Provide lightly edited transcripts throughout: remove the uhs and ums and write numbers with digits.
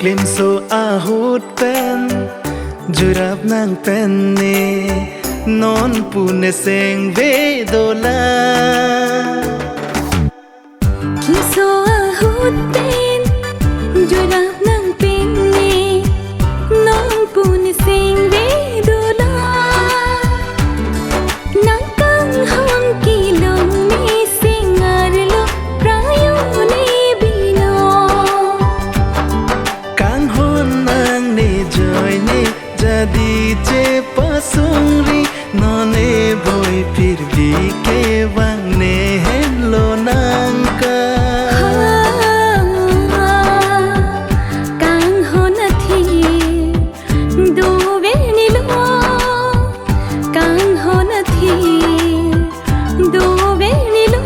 Klim so ahut pen jurap nang pen ne non pune seng ve dola Klim so ahut pen jurap nang pen ne non pune seng ve dola nang kang hon ki long ne singar lo prayo ne bino kang hon nang ne joy ne jadi che pasungri none boy phir bhi ke wang ne hello nang ka kang hon thi do ve ni lo kang hon thi do ve ni lo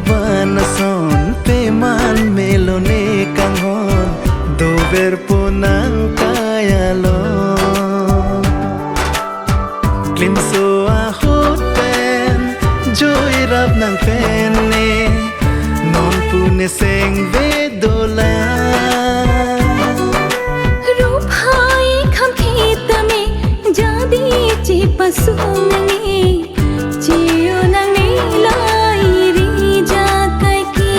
Bana son pe man melone kang hon do ver ponang kaya lo klim so ahut pen joy rap nang pen ne non pune seng ve dola रूप हाय खम खेत में जादी चे पसुंग ने चियो नंग ने लाई री जा करके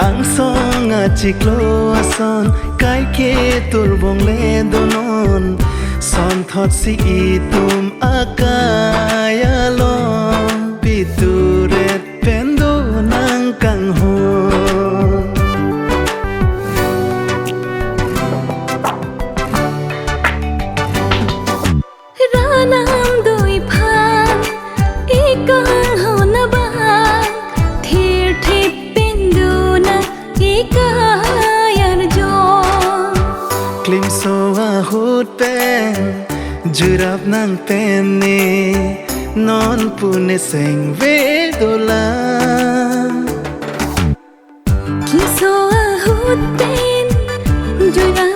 ang song a chiklo son kai ke tur bong le donon son thot si itum akaya lo pituret pendo nang kang ho ranam doi phan ekang ho na ba thir thip pendu na ekayar jo klim so ahut pen jurap nang pen ne non pune seng ve dola Klim so ahut pen jurap